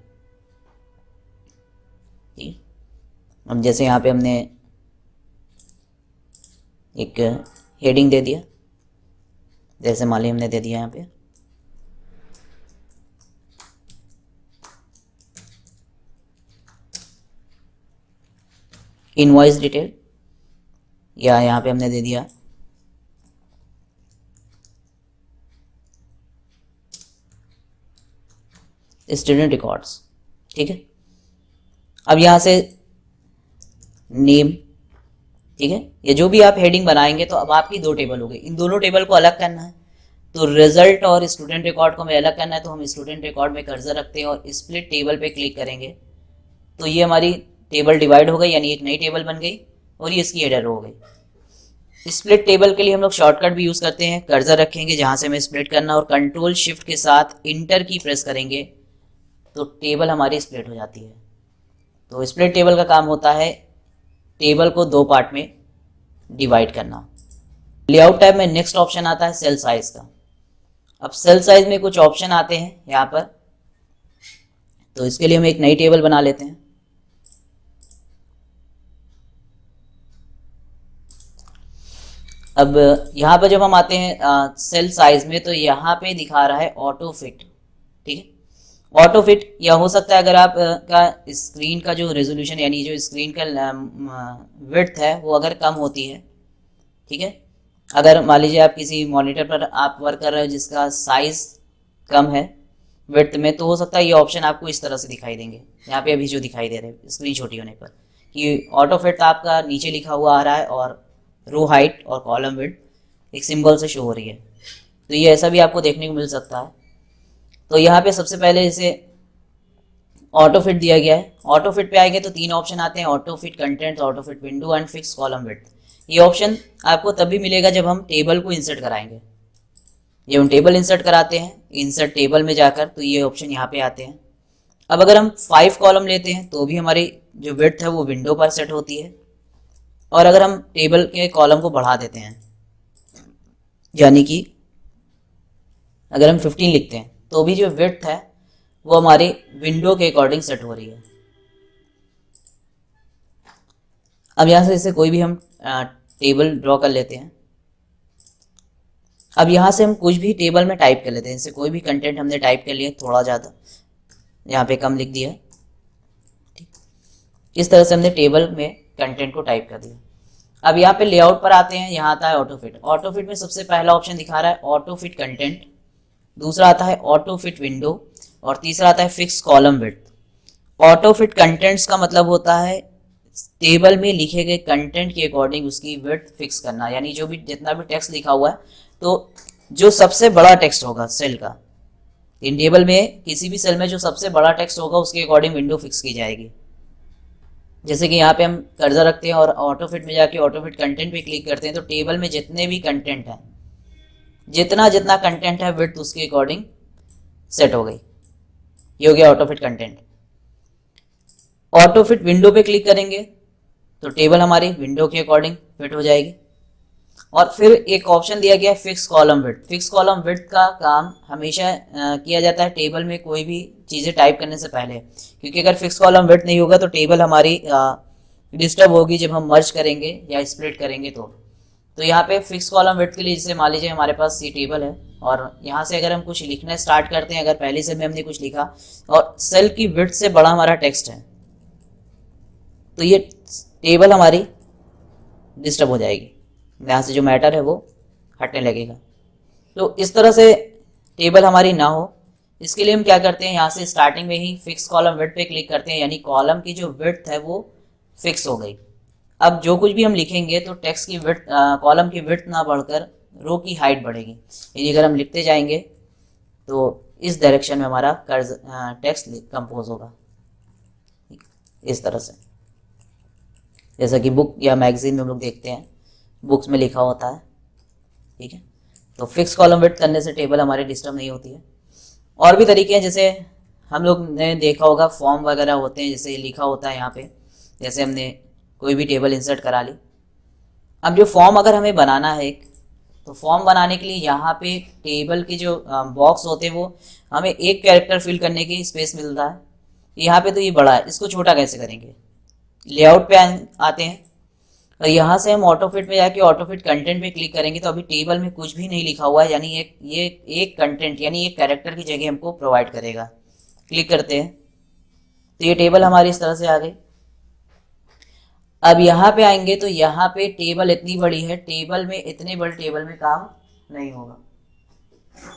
अब जैसे यहाँ पे हमने एक हेडिंग दे दिया, जैसे मान ली हमने दे दिया यहाँ पे इनवॉइस डिटेल, या यहाँ पे हमने दे दिया स्टूडेंट रिकॉर्ड्स। ठीक है, अब यहाँ से नेम, ठीक है, ये जो भी आप हेडिंग बनाएंगे तो अब आपकी 2 टेबल हो गई। इन दोनों टेबल को अलग करना है, तो रिजल्ट और स्टूडेंट रिकॉर्ड को हमें अलग करना है, तो हम स्टूडेंट रिकॉर्ड में कर्सर रखते हैं और स्प्लिट टेबल पे क्लिक करेंगे तो ये हमारी टेबल डिवाइड हो गई, यानी एक नई टेबल बन गई और ये इसकी हेडर हो गई। स्प्लिट टेबल के लिए हम लोग शॉर्टकट भी यूज़ करते हैं, कर्सर रखेंगे जहाँ से हमें स्प्लिट करना और कंट्रोल शिफ्ट के साथ इंटर की प्रेस करेंगे तो टेबल हमारी स्प्लिट हो जाती है। तो स्प्लिट टेबल का काम होता है टेबल को 2 पार्ट में डिवाइड करना। लेआउट टैब में नेक्स्ट ऑप्शन आता है सेल साइज का। अब सेल साइज में कुछ ऑप्शन आते हैं यहाँ पर, तो इसके लिए हम एक नई टेबल बना लेते हैं। अब यहाँ पर जब हम आते हैं सेल साइज में तो यहाँ पे दिखा रहा है ऑटो फिट। ठीक है, ऑटो फिट, या हो सकता है अगर आप का स्क्रीन का जो रेजोल्यूशन यानी जो स्क्रीन का विड्थ है वो अगर कम होती है, ठीक है, अगर मान लीजिए आप किसी मॉनिटर पर आप वर्क कर रहे हो जिसका साइज कम है विड्थ में, तो हो सकता है ये ऑप्शन आपको इस तरह से दिखाई देंगे। यहाँ पे अभी जो दिखाई दे रहे हैं स्क्रीन छोटी होने पर कि ऑटो फिट आपका नीचे लिखा हुआ आ रहा है और रो हाइट और कॉलम विड्थ एक सिंबल से शो हो रही है। तो ये ऐसा भी आपको देखने को मिल सकता है। तो यहाँ पे सबसे पहले इसे ऑटो फिट दिया गया है। ऑटो फिट पे आएंगे तो 3 ऑप्शन आते हैं, auto fit content, auto fit window and fix column width. ये ऑप्शन आपको तभी मिलेगा जब हम टेबल को इंसर्ट कराएंगे। जब हम टेबल इंसर्ट कराते हैं इंसर्ट टेबल में जाकर तो ये ऑप्शन यहाँ पे आते हैं। अब अगर हम 5 कॉलम लेते हैं तो भी हमारी जो विड्थ है वो विंडो पर सेट होती है, और अगर हम टेबल के कॉलम को बढ़ा देते हैं, यानी कि अगर हम 15 लिखते हैं तो भी जो विड्थ है वो हमारी विंडो के अकॉर्डिंग सेट हो रही है। अब यहाँ से इसे कोई भी हम टेबल ड्रॉ कर लेते हैं। अब यहाँ से हम कुछ भी टेबल में टाइप कर लेते हैं। जैसे कोई भी कंटेंट हमने टाइप कर लिया, थोड़ा ज़्यादा यहाँ पे कम लिख दिया, ठीक, इस तरह से हमने टेबल में कंटेंट को टाइप कर दिया। अब यहाँ पे लेआउट पर आते हैं, यहाँ आता है ऑटो फिट। ऑटो फिट में सबसे पहला ऑप्शन दिखा रहा है ऑटो फिट कंटेंट। दूसरा आता है ऑटो फिट विंडो, और तीसरा आता है fix column width. Auto fit contents का मतलब होता है टेबल में लिखे गए कंटेंट के अकॉर्डिंग उसकी विड्थ फिक्स करना, यानी जो भी जितना भी टेक्स्ट लिखा हुआ है तो जो सबसे बड़ा टेक्स्ट होगा सेल का, इन टेबल में किसी भी सेल में जो सबसे बड़ा टेक्स्ट होगा उसके अकॉर्डिंग विंडो फिक्स की जाएगी। जैसे कि यहाँ पे हम कर्सर रखते हैं और ऑटो फिट में जाके ऑटो फिट कंटेंट पे क्लिक करते हैं तो टेबल में जितने भी कंटेंट है, जितना जितना कंटेंट है विड्थ उसके अकॉर्डिंग सेट हो गई। ये हो गया auto fit content. Auto fit window पे क्लिक करेंगे तो टेबल हमारी विंडो के अकॉर्डिंग फिट हो जाएगी। और फिर एक ऑप्शन दिया गया है fix column width. Fix column width का काम हमेशा किया जाता है टेबल में कोई भी चीज़ें टाइप करने से पहले, क्योंकि अगर फिक्स कॉलम विड्थ नहीं होगा तो टेबल हमारी डिस्टर्ब होगी जब हम मर्ज करेंगे या स्प्लिट करेंगे। तो यहाँ पे फिक्स कॉलम विड्थ के लिए जैसे मान लीजिए हमारे पास सी टेबल है और यहाँ से अगर हम कुछ लिखना स्टार्ट करते हैं, अगर पहले सेल में हमने कुछ लिखा और सेल की विड्थ से बड़ा हमारा टेक्स्ट है तो ये टेबल हमारी डिस्टर्ब हो जाएगी, यहाँ से जो मैटर है वो हटने लगेगा। तो इस तरह से टेबल हमारी ना हो, इसके लिए हम क्या करते हैं, यहाँ से स्टार्टिंग में ही फिक्स कॉलम विड्थ पे क्लिक करते हैं, यानी कॉलम की जो विड्थ है वो फिक्स हो गई। अब जो कुछ भी हम लिखेंगे तो टेक्स्ट की विड्थ, कॉलम की विड्थ ना बढ़कर रो की हाइट बढ़ेगी। यानी अगर हम लिखते जाएंगे तो इस डायरेक्शन में हमारा टेक्स्ट कंपोज होगा, इस तरह से। जैसा कि बुक या मैगजीन में हम लोग देखते हैं, बुक्स में लिखा होता है, ठीक है। तो फिक्स कॉलम विड्थ करने से टेबल हमारे डिस्टर्ब नहीं होती है। और भी तरीके हैं, जैसे हम लोग ने देखा होगा फॉर्म वगैरह होते हैं, जैसे लिखा होता है यहाँ पे, जैसे हमने कोई भी टेबल इंसर्ट करा ली। अब जो फॉर्म अगर हमें बनाना है एक, तो फॉर्म बनाने के लिए यहाँ पे टेबल के जो बॉक्स होते हैं वो हमें एक कैरेक्टर फिल करने की स्पेस मिलता है। यहाँ पे तो ये बड़ा है, इसको छोटा कैसे करेंगे, लेआउट पे आते हैं और यहाँ से हम ऑटो फिट पे जाके ऑटो फिट कंटेंट पे क्लिक करेंगे तो अभी टेबल में कुछ भी नहीं लिखा हुआ है, यानी ये एक कंटेंट यानी एक कैरेक्टर की जगह हमको प्रोवाइड करेगा। क्लिक करते हैं तो ये टेबल हमारी इस तरह से आ गई। अब यहाँ पे आएंगे तो यहाँ पे टेबल इतनी बड़ी है, टेबल में इतने बड़े टेबल में काम नहीं होगा,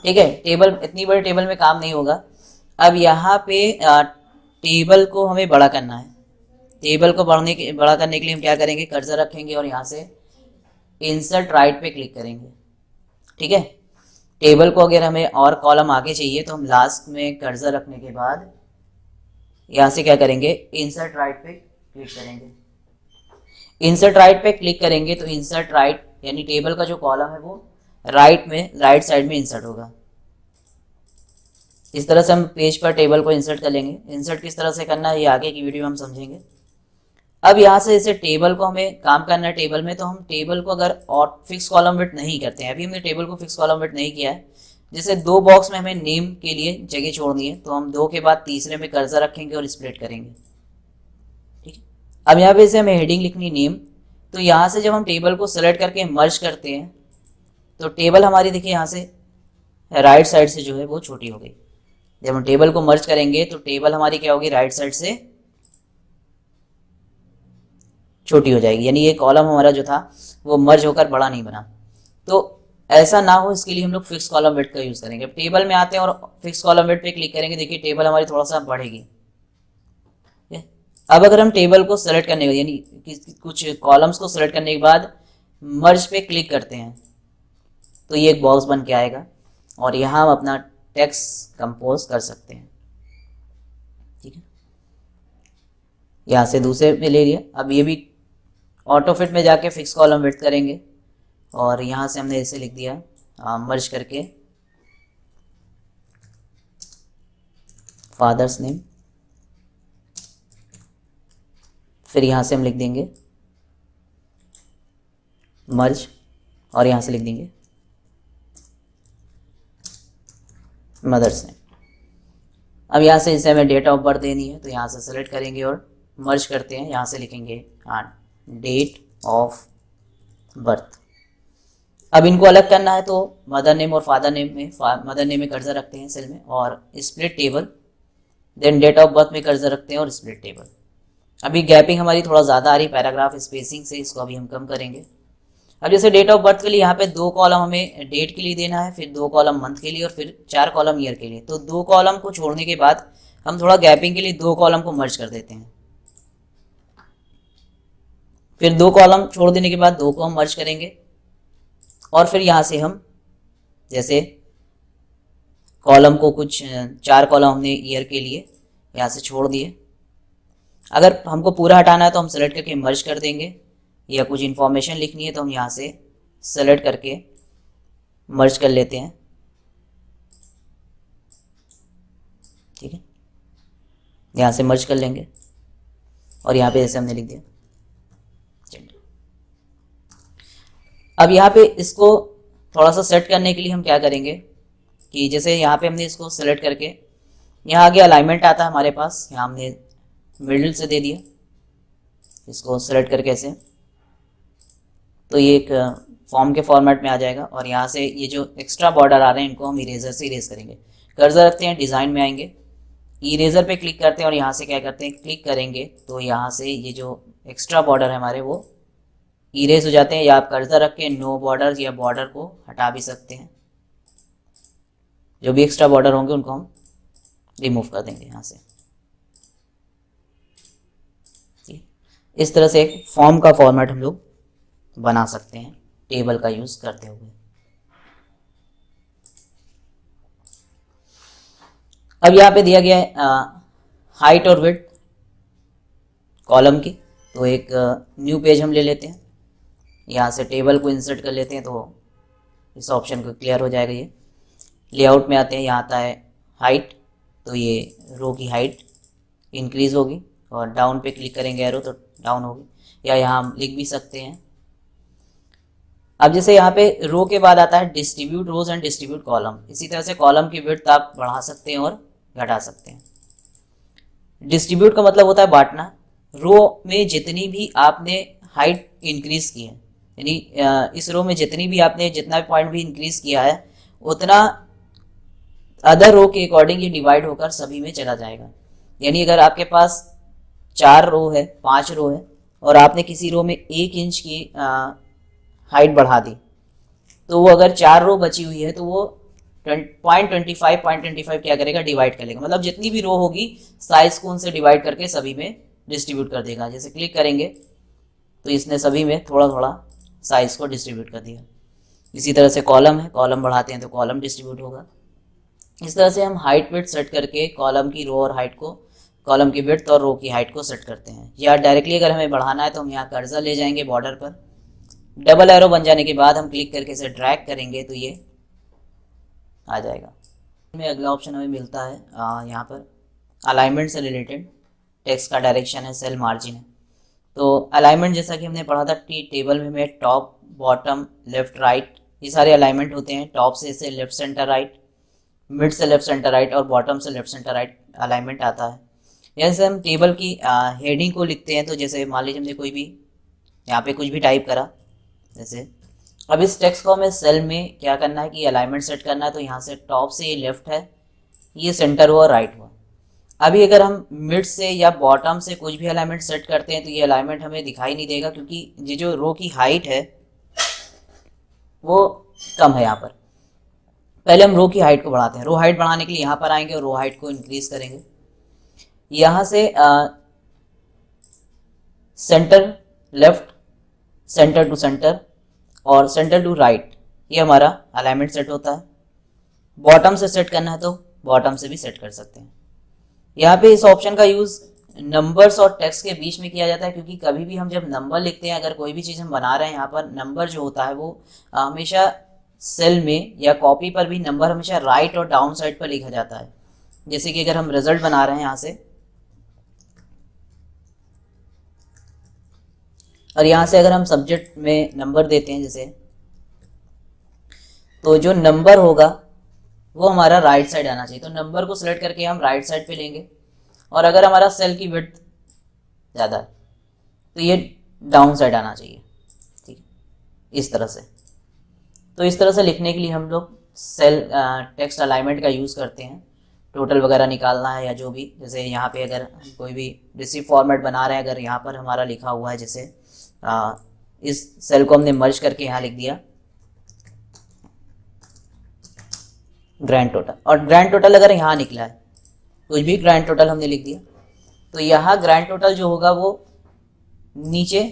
ठीक है, टेबल इतनी बड़े टेबल में काम नहीं होगा। अब यहाँ पे टेबल को हमें बड़ा करना है। टेबल को बड़ा करने के लिए हम क्या करेंगे, कर्सर रखेंगे और यहाँ से इंसर्ट राइट पे क्लिक करेंगे, ठीक है। टेबल को अगर हमें और कॉलम आगे चाहिए तो हम लास्ट में कर्सर रखने के बाद यहाँ से क्या करेंगे, इंसर्ट राइट पे क्लिक करेंगे। इंसर्ट राइट पे क्लिक करेंगे तो इंसर्ट राइट यानी टेबल का जो कॉलम है वो राइट साइड में इंसर्ट होगा। इस तरह से हम पेज पर टेबल को इंसर्ट कर लेंगे। इंसर्ट किस तरह से करना है ये आगे की वीडियो में हम समझेंगे। अब यहाँ से जैसे टेबल को हमें काम करना है टेबल में, तो हम टेबल को अगर और फिक्स कॉलम विड्थ नहीं करते हैं, अभी हमने टेबल को फिक्स कॉलम विड्थ नहीं किया है, जैसे दो बॉक्स में हमें नेम के लिए जगह छोड़नी है तो हम दो के बाद तीसरे में कर्सर रखेंगे और स्प्लिट करेंगे, ठीक है। अब यहाँ पे जैसे हमें हेडिंग लिखनी नेम, तो यहाँ से जब हम टेबल को सेलेक्ट करके मर्ज करते हैं तो टेबल हमारी देखिए यहाँ से राइट साइड से जो है वो छोटी हो गई। जब हम टेबल को मर्ज करेंगे तो टेबल हमारी क्या होगी, राइट साइड से छोटी हो जाएगी, यानी ये कॉलम हमारा जो था वो मर्ज होकर बड़ा नहीं बना। तो ऐसा ना हो इसके लिए हम लोग फिक्स कॉलम विड्थ का यूज करेंगे। अब टेबल में आते हैं और फिक्स कॉलम विड्थ पे क्लिक करेंगे, देखिए टेबल हमारी थोड़ा सा बढ़ेगी। अब अगर हम टेबल को सेलेक्ट करने के यानी कुछ कॉलम्स को सेलेक्ट करने के बाद मर्ज पे क्लिक करते हैं तो ये एक बॉक्स बन के आएगा और यहाँ हम अपना टेक्स्ट कंपोज कर सकते हैं, ठीक है। यहाँ से दूसरे पे ले लिया। अब ये भी ऑटो फिट में जाके फिक्स कॉलम विड्थ करेंगे और यहाँ से हमने ऐसे लिख दिया मर्ज करके फादर्स नेम, फिर यहाँ से हम लिख देंगे मर्ज और यहाँ से लिख देंगे मदर्स नेम। अब यहाँ से इसे हमें डेट ऑफ बर्थ देनी है तो यहाँ से सेलेक्ट करेंगे और मर्ज करते हैं, यहाँ से लिखेंगे डेट ऑफ बर्थ। अब इनको अलग करना है तो मदर नेम और फादर नेम में मदर नेम में कर्सर रखते हैं सेल में और split table, then date of birth में कर्सर रखते हैं और स्प्लिट टेबल। अभी गैपिंग हमारी थोड़ा ज़्यादा आ रही पैराग्राफ स्पेसिंग से, इसको अभी हम कम करेंगे अब जैसे डेट ऑफ बर्थ के लिए यहाँ पे 2 कॉलम हमें डेट के लिए देना है, फिर 2 कॉलम मंथ के लिए और फिर 4 कॉलम ईयर के लिए। तो 2 कॉलम को छोड़ने के बाद हम थोड़ा गैपिंग के लिए 2 कॉलम को मर्ज कर देते हैं, फिर 2 कॉलम छोड़ देने के बाद 2 को हम मर्ज करेंगे और फिर यहाँ से हम जैसे कॉलम को कुछ 4 कॉलम हमने ईयर के लिए यहाँ से छोड़ दिए। अगर हमको पूरा हटाना है तो हम सेलेक्ट करके मर्ज कर देंगे, या कुछ इन्फॉर्मेशन लिखनी है तो हम यहाँ से सेलेक्ट करके मर्ज कर लेते हैं, ठीक है। यहाँ से मर्ज कर लेंगे और यहाँ पे जैसे हमने लिख दिया। अब यहाँ पे इसको थोड़ा सा सेट करने के लिए हम क्या करेंगे कि जैसे यहाँ पे हमने इसको सेलेक्ट करके यहाँ आगे अलाइनमेंट आता है हमारे पास, यहाँ हमने मिडिल से दे दिया, इसको सेलेक्ट करके ऐसे, तो ये एक फॉर्म के फॉर्मेट में आ जाएगा। और यहाँ से ये जो एक्स्ट्रा बॉर्डर आ रहे हैं इनको हम इरेजर से इरेज करेंगे। कर्सर रखते हैं, डिज़ाइन में आएंगे, इरेजर पे क्लिक करते हैं और यहाँ से क्या करते हैं, क्लिक करेंगे तो यहाँ से ये जो एक्स्ट्रा बॉर्डर है हमारे वो इरेज हो जाते हैं। या आप कर्सर रख के नो बॉर्डर या बॉर्डर को हटा भी सकते हैं, जो भी एक्स्ट्रा बॉर्डर होंगे उनको हम रिमूव कर देंगे यहाँ से। इस तरह से एक फॉर्म का फॉर्मेट हम लोग बना सकते हैं टेबल का यूज करते हुए। अब यहाँ पे दिया गया है हाइट और विड्थ कॉलम की, तो एक न्यू पेज हम ले लेते हैं, यहाँ से टेबल को इंसर्ट कर लेते हैं तो इस ऑप्शन को क्लियर हो जाएगा। ये लेआउट में आते हैं, यहाँ आता है हाइट, तो ये रो की हाइट इंक्रीज होगी और डाउन पे क्लिक करेंगे एरो तो डाउन होगी, या यहाँ हम लिख भी सकते हैं। अब जैसे यहाँ पे रो के बाद आता है distribute rows and distribute column, इसी तरह से कॉलम की विड्थ आप बढ़ा सकते हैं और घटा सकते हैं। डिस्ट्रीब्यूट का मतलब होता है बांटना। रो में जितनी भी आपने हाइट इंक्रीज की है, यानी इस रो में जितनी भी आपने जितना भी पॉइंट भी इंक्रीज किया है उतना अदर रो के अकॉर्डिंग ये डिवाइड होकर सभी में चला जाएगा। यानी अगर आपके पास 4 रो है, 5 रो है और आपने किसी रो में 1 इंच की हाइट बढ़ा दी, तो वो अगर 4 रो बची हुई है तो वो 0.25 क्या करेगा, डिवाइड कर लेगा। मतलब जितनी भी रो होगी साइज को उनसे डिवाइड करके सभी में डिस्ट्रीब्यूट कर देगा। जैसे क्लिक करेंगे तो इसने सभी में थोड़ा थोड़ा साइज को डिस्ट्रीब्यूट कर दिया। इसी तरह से कॉलम है, कॉलम बढ़ाते हैं तो कॉलम डिस्ट्रीब्यूट होगा। इस तरह से हम हाइट विड्थ सेट करके कॉलम की रो और हाइट को, कॉलम की विड्थ और रो की हाइट को सेट करते हैं। या डायरेक्टली अगर हमें बढ़ाना है तो हम यहाँ कर्सर ले जाएंगे बॉर्डर पर, डबल एरो बन जाने के बाद हम क्लिक करके इसे ड्रैग करेंगे तो ये आ जाएगा। में अगला ऑप्शन हमें मिलता है यहाँ पर अलाइनमेंट से रिलेटेड, टेक्स्ट का डायरेक्शन है, सेल मार्जिन है। तो अलाइनमेंट जैसा कि हमने पढ़ा था कि टेबल में हमें टॉप, बॉटम, लेफ्ट, राइट ये सारे अलाइनमेंट होते हैं। टॉप से लेफ्ट सेंटर राइट, मिड से लेफ्ट सेंटर राइट और बॉटम से लेफ्ट सेंटर राइट अलाइनमेंट आता है। जैसे हम टेबल की हेडिंग को लिखते हैं तो जैसे मान लीजिए हमने कोई भी यहाँ पे कुछ भी टाइप करा, जैसे अब इस टेक्स्ट को हमें सेल में क्या करना है कि अलाइनमेंट सेट करना है। तो यहाँ से टॉप से ये लेफ्ट है, ये सेंटर हुआ, राइट हुआ। अभी अगर हम मिड से या बॉटम से कुछ भी अलाइनमेंट सेट करते हैं तो ये अलाइनमेंट हमें दिखाई नहीं देगा, क्योंकि ये जो रो की हाइट है वो कम है। यहाँ पर पहले हम रो की हाइट को बढ़ाते हैं। रो हाइट बढ़ाने के लिए यहाँ पर आएंगे और रो हाइट को इंक्रीज करेंगे। यहाँ से centre left, centre to centre और सेंटर टू राइट, ये हमारा अलाइनमेंट सेट होता है। बॉटम से सेट करना है तो बॉटम से भी सेट कर सकते हैं। यहाँ पे इस ऑप्शन का यूज नंबर्स और टेक्स्ट के बीच में किया जाता है, क्योंकि कभी भी हम जब नंबर लिखते हैं, अगर कोई भी चीज़ हम बना रहे हैं, यहाँ पर नंबर जो होता है वो हमेशा सेल में या कॉपी पर भी नंबर हमेशा राइट और डाउन साइड पर लिखा जाता है। जैसे कि अगर हम रिजल्ट बना रहे हैं यहाँ से, और यहाँ से अगर हम सब्जेक्ट में नंबर देते हैं जैसे, तो जो नंबर होगा वो हमारा राइट साइड आना चाहिए। तो नंबर को सिलेक्ट करके हम राइट साइड पे लेंगे, और अगर हमारा सेल की विड्थ ज़्यादा है तो ये डाउन साइड आना चाहिए, ठीक है, इस तरह से। तो इस तरह से लिखने के लिए हम लोग सेल टेक्स्ट अलाइनमेंट का यूज़ करते हैं। टोटल वगैरह निकालना है या जो भी, जैसे यहाँ पे अगर कोई भी रिसीव फॉर्मेट बना रहे हैं, अगर यहाँ पर हमारा लिखा हुआ है जैसे इस सेल को हमने मर्ज करके यहाँ लिख दिया ग्रैंड टोटल, और ग्रैंड टोटल अगर यहाँ निकला है, कुछ भी ग्रैंड टोटल हमने लिख दिया, तो यहाँ ग्रैंड टोटल जो होगा वो नीचे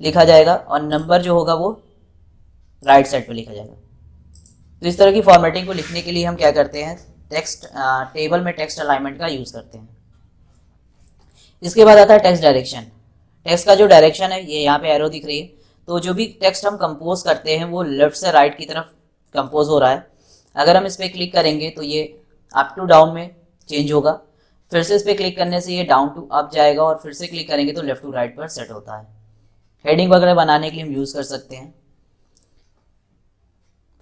लिखा जाएगा और नंबर जो होगा वो राइट साइड पे लिखा जाएगा। तो इस तरह की फॉर्मेटिंग को लिखने के लिए हम क्या करते हैं, टेक्स्ट टेबल में टेक्स्ट अलाइनमेंट का यूज़ करते हैं। इसके बाद आता है टेक्स्ट डायरेक्शन। टेक्स्ट का जो डायरेक्शन है, ये यहाँ पे एरो दिख रही है, तो जो भी टेक्स्ट हम कंपोज करते हैं वो लेफ्ट से राइट की तरफ कंपोज हो रहा है। अगर हम इस पर क्लिक करेंगे तो ये अप टू डाउन में चेंज होगा, फिर से इस पर क्लिक करने से ये डाउन टू अप जाएगा और फिर से क्लिक करेंगे तो लेफ्ट टू राइट पर सेट होता है। हेडिंग वगैरह बनाने के लिए हम यूज़ कर सकते हैं।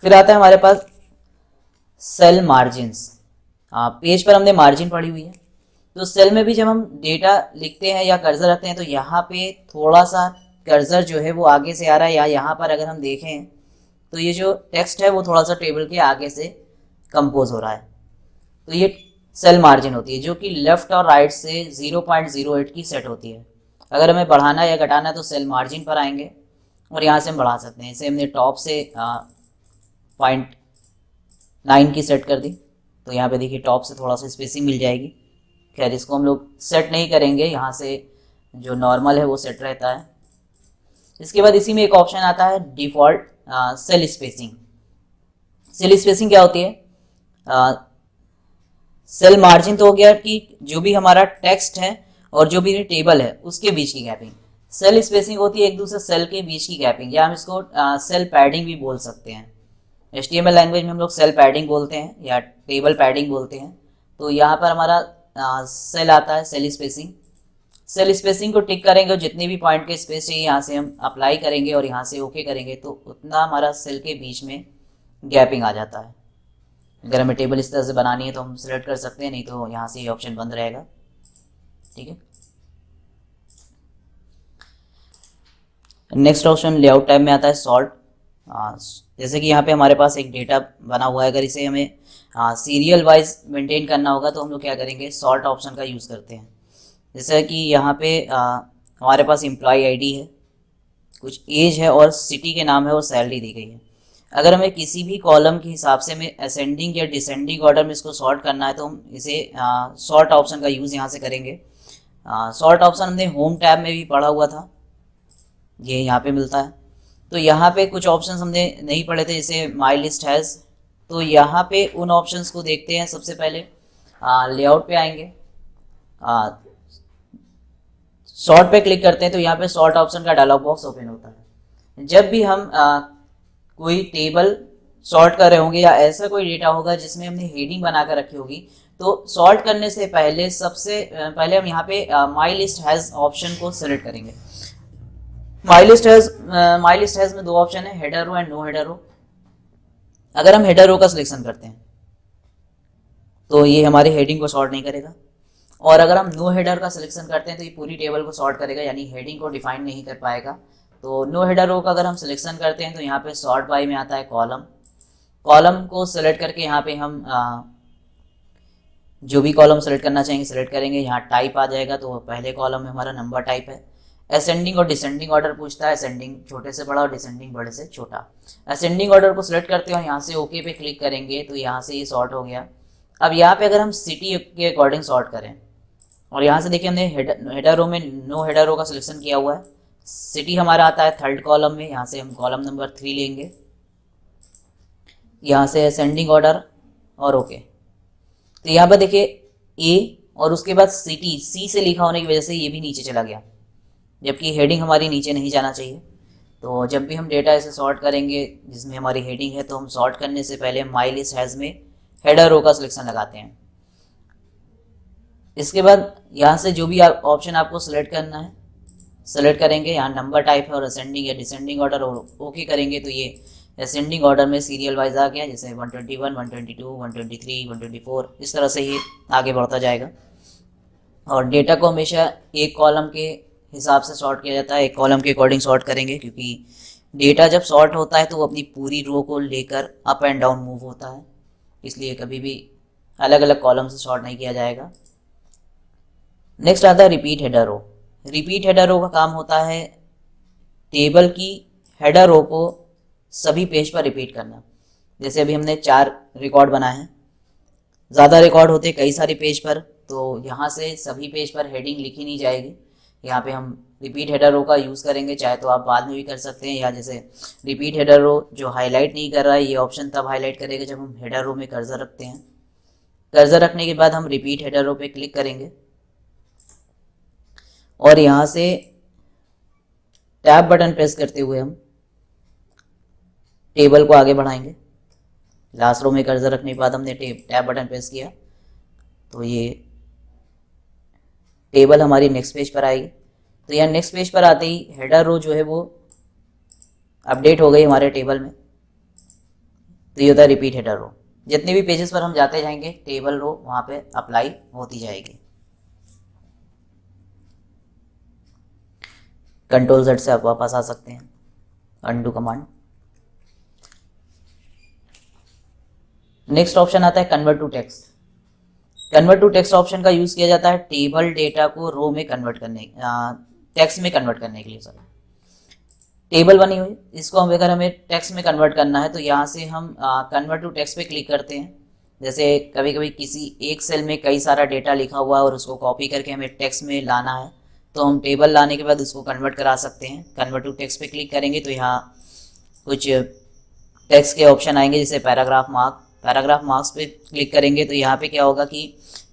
फिर आता है हमारे पास सेल मार्जिन्स। पेज पर हमने मार्जिन पढ़ी हुई है, तो सेल में भी जब हम डेटा लिखते हैं या कर्सर रखते हैं तो यहाँ पे थोड़ा सा कर्सर जो है वो आगे से आ रहा है, या यहाँ पर अगर हम देखें तो ये जो टेक्स्ट है वो थोड़ा सा टेबल के आगे से कंपोज हो रहा है, तो ये सेल मार्जिन होती है, जो कि लेफ्ट और राइट से 0.08 की सेट होती है। अगर हमें बढ़ाना या घटाना है तो सेल मार्जिन पर आएंगे और यहाँ से हम बढ़ा सकते हैं। इसे हमने टॉप से 0.9 की सेट कर दी, तो यहाँ पे देखिए टॉप से थोड़ा सा स्पेसिंग मिल जाएगी। खैर इसको हम लोग सेट नहीं करेंगे, यहाँ से जो नॉर्मल है वो सेट रहता है। इसके बाद इसी में एक ऑप्शन आता है default cell spacing. Cell spacing क्या होती है, सेल मार्जिन तो हो गया कि जो भी हमारा टेक्स्ट है और जो भी टेबल है उसके बीच की गैपिंग। सेल स्पेसिंग होती है एक दूसरे सेल के बीच की गैपिंग, या हम इसको सेल पैडिंग भी बोल सकते हैं। HTML लैंग्वेज में हम लोग सेल पैडिंग बोलते हैं या टेबल पैडिंग बोलते हैं। तो यहाँ पर हमारा सेल आता है सेल स्पेसिंग। सेल स्पेसिंग को टिक करेंगे और जितने भी पॉइंट के स्पेस चाहिए यहाँ से हम अप्लाई करेंगे और यहाँ से ओके करेंगे तो उतना हमारा सेल के बीच में गैपिंग आ जाता है। अगर हमें टेबल इस तरह से बनानी है तो हम सिलेक्ट कर सकते हैं, नहीं तो यहाँ से ये ऑप्शन बंद रहेगा। ठीक है, नेक्स्ट ऑप्शन लेआउट टैब में आता है सॉर्ट। जैसे कि यहाँ पे हमारे पास एक डेटा बना हुआ है, अगर इसे हमें सीरियल वाइज मेंटेन करना होगा तो हम लोग क्या करेंगे, सॉर्ट ऑप्शन का यूज़ करते हैं। जैसे कि यहाँ पे हमारे पास एम्प्लॉय आईडी है, कुछ एज है और सिटी के नाम है और सैलरी दी गई है। अगर हमें किसी भी कॉलम के हिसाब से हमें असेंडिंग या डिसेंडिंग ऑर्डर में इसको सॉर्ट करना है तो हम इसे सॉर्ट ऑप्शन का यूज़ यहाँ से करेंगे। सॉर्ट ऑप्शन हमने होम टैब में भी पढ़ा हुआ था, ये यहाँ पे मिलता है। तो यहाँ पे कुछ ऑप्शंस हमने नहीं पढ़े थे, जैसे माई लिस्ट हैज़। तो यहाँ पे उन ऑप्शंस को देखते हैं। सबसे पहले लेआउट पे आएंगे, सॉर्ट पे क्लिक करते हैं तो यहाँ पे सॉर्ट ऑप्शन का डायलॉग बॉक्स ओपन होता है। जब भी हम कोई टेबल सॉर्ट कर रहे होंगे या ऐसा कोई डेटा होगा जिसमें हमने हेडिंग बना कर रखी होगी, तो सॉर्ट करने से पहले सबसे पहले हम यहाँ पे माई लिस्ट हैज़ ऑप्शन को सिलेक्ट करेंगे। माई लिस्ट हैज़ में दो ऑप्शन है, header row and no header row. अगर हम हेडर रो का सिलेक्शन करते हैं तो ये हमारी हेडिंग को सॉर्ट नहीं करेगा, और अगर हम नो हेडर का सिलेक्शन करते हैं तो ये पूरी टेबल को सॉर्ट करेगा, यानी हेडिंग को डिफाइन नहीं कर पाएगा। तो नो हेडर रो का अगर हम सिलेक्शन करते हैं तो यहाँ पे सॉर्ट बाय में आता है कॉलम। कॉलम को सिलेक्ट करके यहाँ पे हम जो भी कॉलम सेलेक्ट करना चाहेंगे सेलेक्ट करेंगे। यहाँ टाइप आ जाएगा, तो पहले कॉलम में हमारा नंबर टाइप है। असेंडिंग और डिसेंडिंग ऑर्डर पूछता है, असेंडिंग छोटे से बड़ा और डिसेंडिंग बड़े से छोटा। असेंडिंग ऑर्डर को सिलेक्ट करते हैं और यहाँ से ओके पे क्लिक करेंगे तो यहाँ से ये सॉर्ट हो गया। अब यहाँ पे अगर हम सिटी के अकॉर्डिंग सॉर्ट करें, और यहाँ से देखिए हमने हेडर रो में नो हेडर रो का सिलेक्शन किया हुआ है। सिटी हमारा आता है थर्ड कॉलम में, यहाँ से हम कॉलम नंबर 3 लेंगे, यहाँ से असेंडिंग ऑर्डर और ओके। तो यहाँ पर देखिए ए और उसके बाद सिटी सी से लिखा होने की वजह से ये भी नीचे चला गया, जबकि हेडिंग हमारी नीचे नहीं जाना चाहिए। तो जब भी हम डेटा ऐसे सॉर्ट करेंगे जिसमें हमारी हेडिंग है, तो हम सॉर्ट करने से पहले माई लिस्ट हैज़ में हेडर रो का सिलेक्शन लगाते हैं। इसके बाद यहाँ से जो भी ऑप्शन आपको सिलेक्ट करना है सेलेक्ट करेंगे। यहाँ नंबर टाइप है और असेंडिंग या डिसेंडिंग ऑर्डर ओके करेंगे तो ये असेंडिंग ऑर्डर में सीरियल वाइज आ गया, जैसे 121, 122, 123, 124 इस तरह से ये आगे बढ़ता जाएगा। और डेटा को हमेशा एक कॉलम के हिसाब से सॉर्ट किया जाता है, एक कॉलम के अकॉर्डिंग सॉर्ट करेंगे, क्योंकि डेटा जब सॉर्ट होता है तो वो अपनी पूरी रो को लेकर अप एंड डाउन मूव होता है, इसलिए कभी भी अलग अलग कॉलम से सॉर्ट नहीं किया जाएगा। नेक्स्ट आता है repeat header row. Repeat header row का काम होता है टेबल की हेडर रो को सभी पेज पर रिपीट करना। जैसे अभी हमने 4 रिकॉर्ड बनाए हैं, ज़्यादा रिकॉर्ड होते कई सारे पेज पर, तो यहाँ से सभी पेज पर हेडिंग लिखी नहीं जाएगी। यहाँ पे हम रिपीट हेडर रो का यूज़ करेंगे, चाहे तो आप बाद में भी कर सकते हैं, या जैसे रिपीट हेडर रो जो हाईलाइट नहीं कर रहा है, ये ऑप्शन तब हाईलाइट करेगा जब हम हेडर रो में कर्सर रखते हैं। कर्सर रखने के बाद हम रिपीट हेडर रो पे क्लिक करेंगे और यहाँ से टैब बटन प्रेस करते हुए हम टेबल को आगे बढ़ाएंगे। लास्ट रो में कर्सर रखने के बाद हमने टैब बटन प्रेस किया तो ये टेबल हमारी नेक्स्ट पेज पर आएगी। तो यहाँ नेक्स्ट पेज पर आते ही हेडर रो जो है वो अपडेट हो गई हमारे टेबल में। तो ये होता है रिपीट हेडर रो। जितने भी पेजेस पर हम जाते जाएंगे टेबल रो वहाँ पे अप्लाई होती जाएगी। कंट्रोल Z से आप वापस आ सकते हैं, अनडू कमांड। नेक्स्ट ऑप्शन आता है convert to text. Convert to text option का यूज किया जाता है टेबल डेटा को रो में कन्वर्ट करने, टेक्स्ट में कन्वर्ट करने के लिए। सॉरी, टेबल बनी हुई, इसको हम अगर हमें टेक्स्ट में कन्वर्ट करना है तो यहाँ से हम कन्वर्ट टू टेक्स्ट पे क्लिक करते हैं। जैसे कभी कभी किसी एक सेल में कई सारा डेटा लिखा हुआ है और उसको कॉपी करके हमें टेक्स्ट में लाना है, तो हम टेबल लाने के बाद उसको कन्वर्ट करा सकते हैं। कन्वर्ट टू टेक्स्ट पे क्लिक करेंगे तो यहाँ कुछ टेक्स्ट के ऑप्शन आएंगे, जैसे पैराग्राफ मार्क। पैराग्राफ मार्क्स पे क्लिक करेंगे तो यहाँ पे क्या होगा कि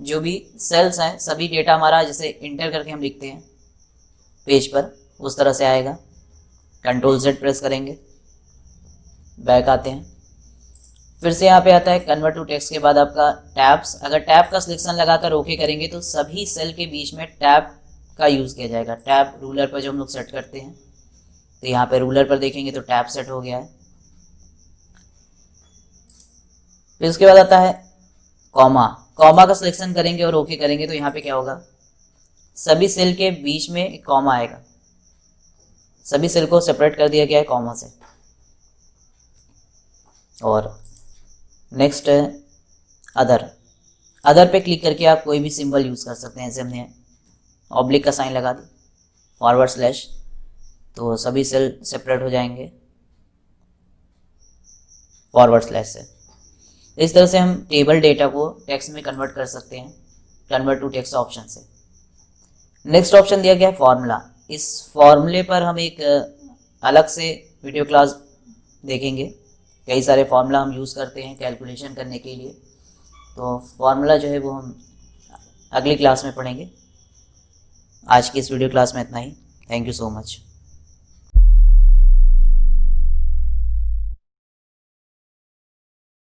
जो भी सेल्स हैं सभी डेटा हमारा जैसे इंटर करके हम लिखते हैं पेज पर, उस तरह से आएगा। कंट्रोल Z प्रेस करेंगे, बैक आते हैं, फिर से यहाँ पे आता है कन्वर्ट टू टेक्स्ट के बाद आपका टैब्स। अगर टैब का सिलेक्शन लगाकर ओके करेंगे तो सभी सेल के बीच में टैब का यूज़ किया जाएगा। टैब रूलर पर जो हम लोग सेट करते हैं, तो यहाँ पे रूलर पर देखेंगे तो टैब सेट हो गया है। फिर उसके बाद आता है कॉमा। कॉमा का सिलेक्शन करेंगे और ओके करेंगे तो यहाँ पे क्या होगा, सभी सेल के बीच में एक कॉमा आएगा। सभी सेल को सेपरेट कर दिया गया है कॉमा से। और नेक्स्ट है अदर। अदर पे क्लिक करके आप कोई भी सिंबल यूज़ कर सकते हैं। जैसे हमने ऑब्लिक का साइन लगा दी, फॉरवर्ड स्लैश, तो सभी सेल सेपरेट हो जाएंगे फॉरवर्ड स्लैश से। इस तरह से हम टेबल डेटा को टेक्स्ट में कन्वर्ट कर सकते हैं कन्वर्ट टू टेक्स्ट ऑप्शन से। नेक्स्ट ऑप्शन दिया गया है फॉर्मूला। इस फॉर्मूले पर हम एक अलग से वीडियो क्लास देखेंगे। कई सारे फॉर्मूला हम यूज़ करते हैं कैलकुलेशन करने के लिए, तो फॉर्मूला जो है वो हम अगली क्लास में पढ़ेंगे। आज की इस वीडियो क्लास में इतना ही। Thank you so much.